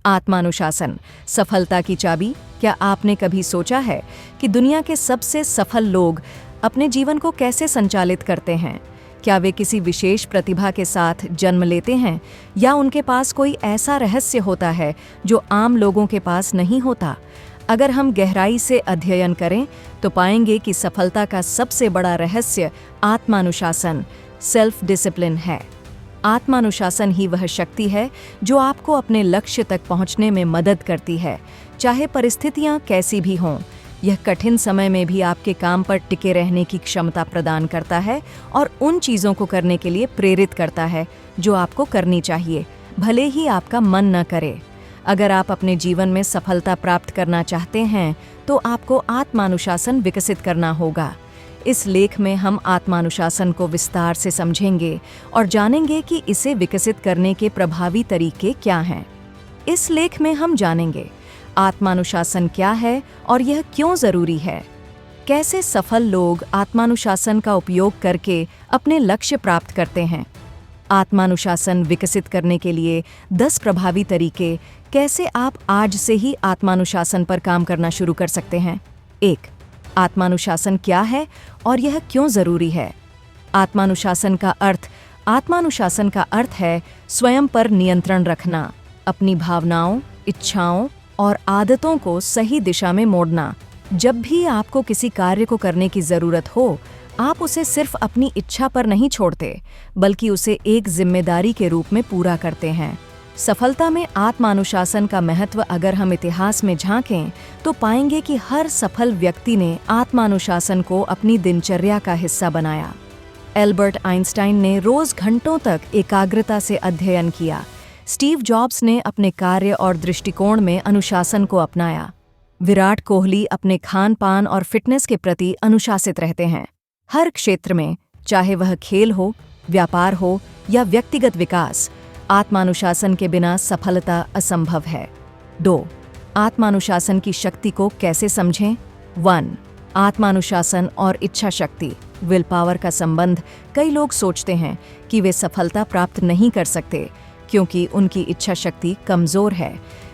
आत्मानुशासन, सफलता की चाबी। क्या आपने कभी सोचा है कि दुनिया के सबसे सफल लोग अपने जीवन को कैसे संचालित करते हैं? क्या वे किसी विशेष प्रतिभा के साथ जन्म लेते हैं या उनके पास कोई ऐसा रहस्य होता है जो आम लोगों के पास नहीं होता? अगर हम गहराई से अध्ययन करें तो पाएंगे कि सफलता का सबसे बड़ा रहस्य आत्मानुशासन, सेल्फ डिसिप्लिन है। आत्मानुशासन ही वह शक्ति है जो आपको अपने लक्ष्य तक पहुंचने में मदद करती है, चाहे परिस्थितियां कैसी भी हों। यह कठिन समय में भी आपके काम पर टिके रहने की क्षमता प्रदान करता है और उन चीज़ों को करने के लिए प्रेरित करता है जो आपको करनी चाहिए, भले ही आपका मन न करे। अगर आप अपने जीवन में सफलता प्राप्त करना चाहते हैं तो आपको आत्मानुशासन विकसित करना होगा। इस लेख में हम आत्मानुशासन को विस्तार से समझेंगे और जानेंगे कि इसे विकसित करने के प्रभावी तरीके क्या हैं। इस लेख में हम जानेंगे आत्मानुशासन क्या है और यह क्यों जरूरी है, कैसे सफल लोग आत्मानुशासन का उपयोग करके अपने लक्ष्य प्राप्त करते हैं, आत्मानुशासन विकसित करने के लिए 10 प्रभावी तरीके, कैसे आप आज से ही आत्मानुशासन पर काम करना शुरू कर सकते हैं। 1. आत्मानुशासन क्या है और यह क्यों जरूरी है? आत्मानुशासन का अर्थ है स्वयं पर नियंत्रण रखना, अपनी भावनाओं, इच्छाओं और आदतों को सही दिशा में मोड़ना। जब भी आपको किसी कार्य को करने की जरूरत हो, आप उसे सिर्फ अपनी इच्छा पर नहीं छोड़ते, बल्कि उसे एक जिम्मेदारी के रूप में पूरा करते हैं। सफलता में आत्मानुशासन का महत्व अगर हम इतिहास में झांकें तो पाएंगे कि हर सफल व्यक्ति ने आत्मानुशासन को अपनी दिनचर्या का हिस्सा बनाया। एल्बर्ट आइंस्टाइन ने रोज घंटों तक एकाग्रता से अध्ययन किया। स्टीव जॉब्स ने अपने कार्य और दृष्टिकोण में अनुशासन को अपनाया। विराट कोहली अपने खान पान और फिटनेस के प्रति अनुशासित रहते हैं। हर क्षेत्र में, चाहे वह खेल हो, व्यापार हो या व्यक्तिगत विकास, आत्मानुशासन के बिना सफलता असंभव है। 2. आत्मानुशासन की शक्ति को कैसे समझें? 1. आत्मानुशासन और इच्छा शक्ति, विल पावर का संबंध। कई लोग सोचते हैं कि वे सफलता प्राप्त नहीं कर सकते क्योंकि उनकी इच्छा शक्ति कमजोर है,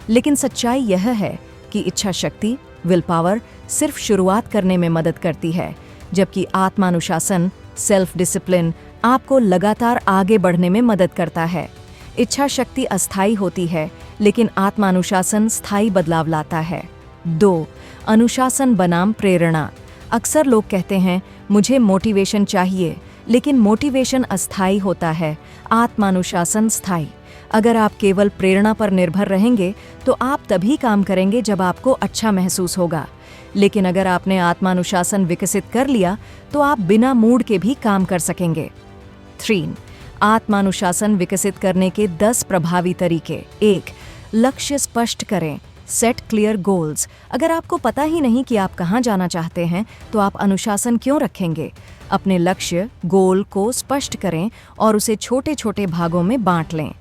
लेकिन सच्चाई यह है कि इच्छा शक्ति, विल पावर, सिर्फ शुरुआत करने में मदद करती है, जबकि आत्मानुशासन, सेल्फ डिसिप्लिन, आपको लगातार आगे बढ़ने में मदद करता है। इच्छा शक्ति अस्थायी होती है, लेकिन आत्मानुशासन स्थायी बदलाव लाता है। 2. अनुशासन बनाम प्रेरणा। अक्सर लोग कहते हैं मुझे मोटिवेशन चाहिए, लेकिन मोटिवेशन अस्थायी होता है, आत्मानुशासन स्थायी। अगर आप केवल प्रेरणा पर निर्भर रहेंगे तो आप तभी काम करेंगे जब आपको अच्छा महसूस होगा, लेकिन अगर आपने आत्मानुशासन विकसित कर लिया तो आप बिना मूड के भी काम कर सकेंगे। 3. आत्मानुशासन विकसित करने के 10 प्रभावी तरीके। 1. लक्ष्य स्पष्ट करें, सेट क्लियर गोल्स। अगर आपको पता ही नहीं कि आप कहाँ जाना चाहते हैं तो आप अनुशासन क्यों रखेंगे? अपने लक्ष्य, गोल को स्पष्ट करें और उसे छोटे छोटे भागों में बांट लें।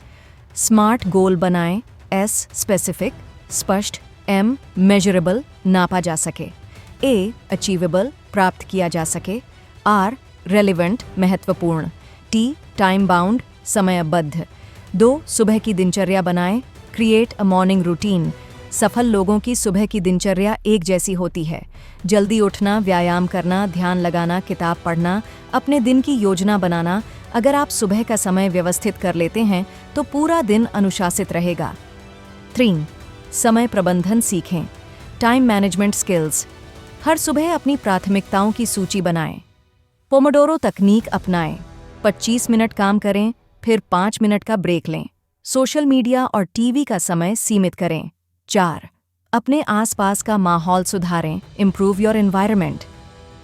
स्मार्ट गोल बनाएं, S स्पेसिफिक, स्पष्ट, M मेजरेबल, नापा जा सके, A अचीवेबल, प्राप्त किया जा सके, R रेलेवेंट, महत्वपूर्ण, T टाइम बाउंड, समयबद्ध। 2. सुबह की दिनचर्या बनाएं, क्रिएट अ मॉर्निंग रूटीन। सफल लोगों की सुबह की दिनचर्या एक जैसी होती है। जल्दी उठना, व्यायाम करना, ध्यान लगाना, किताब पढ़ना, अपने दिन की योजना बनाना। अगर आप सुबह का समय व्यवस्थित कर लेते हैं तो पूरा दिन अनुशासित रहेगा। 3. समय प्रबंधन सीखें, टाइम मैनेजमेंट स्किल्स। हर सुबह अपनी प्राथमिकताओं की सूची बनाएं। पोमोडोरो तकनीक अपनाएं, 25 मिनट काम करें, फिर 5 मिनट का ब्रेक लें। सोशल मीडिया और टीवी का समय सीमित करें। 4. अपने आसपास का माहौल सुधारें, इम्प्रूव योर एनवायरनमेंट।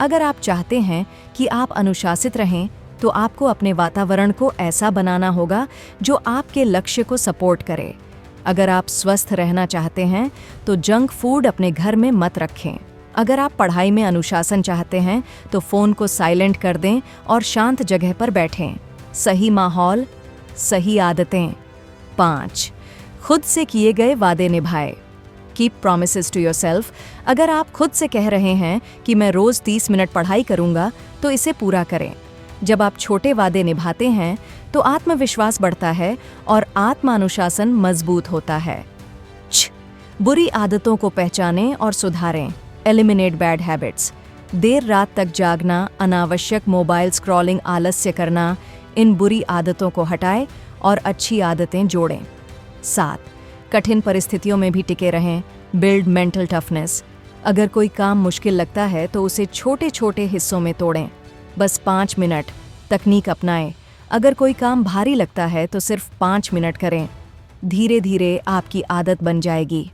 अगर आप चाहते हैं कि आप अनुशासित रहें तो आपको अपने वातावरण को ऐसा बनाना होगा जो आपके लक्ष्य को सपोर्ट करे। अगर आप स्वस्थ रहना चाहते हैं तो जंक फूड अपने घर में मत रखें। अगर आप पढ़ाई में अनुशासन चाहते हैं तो फ़ोन को साइलेंट कर दें और शांत जगह पर बैठें। सही माहौल, सही आदतें। 5. खुद से किए गए वादे निभाएं, कीप प्रॉमिसेस टू योरसेल्फ। अगर आप खुद से कह रहे हैं कि मैं रोज़ 30 मिनट पढ़ाई करूंगा तो इसे पूरा करें। जब आप छोटे वादे निभाते हैं तो आत्मविश्वास बढ़ता है और आत्मानुशासन मजबूत होता है। बुरी आदतों को पहचानें और सुधारें। Eliminate bad habits. देर रात तक जागना, अनावश्यक मोबाइल स्क्रॉलिंग, आलस्य करना, इन बुरी आदतों को हटाएं और अच्छी आदतें जोड़ें। 7. कठिन परिस्थितियों में भी टिके रहें। Build mental toughness. अगर कोई काम मुश्किल लगता है तो उसे छोटे छोटे हिस्सों में तोड़ें। बस 5 मिनट। तकनीक अपनाएं। अगर कोई काम भारी लगता है तो सिर्फ 5 मिनट करें। धीरे धीरे आपकी आदत बन जाएगी।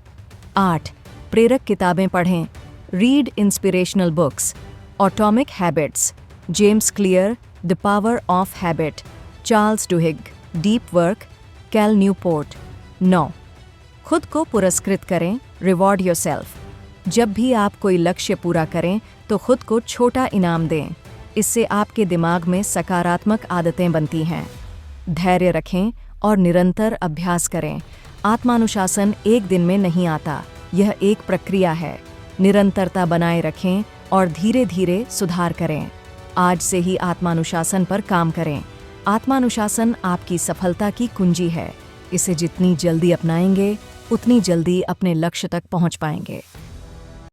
8. प्रेरक किताबें पढ़ें। Read inspirational books. Atomic habits, James Clear, the power of habit, Charles Duhigg, deep work, Cal Newport. 9. खुद को पुरस्कृत करें। Reward yourself. जब भी आप कोई लक्ष्य पूरा करें तो खुद को छोटा इनाम दें। इससे आपके दिमाग में सकारात्मक आदतें बनती हैं। धैर्य रखें और निरंतर अभ्यास करें। आत्मानुशासन एक दिन में नहीं आता, यह एक प्रक्रिया है। निरंतरता बनाए रखें और धीरे धीरे सुधार करें। आज से ही आत्मानुशासन पर काम करें। आत्मानुशासन आपकी सफलता की कुंजी है। इसे जितनी जल्दी अपनाएंगे, उतनी जल्दी अपने लक्ष्य तक पहुंच पाएंगे।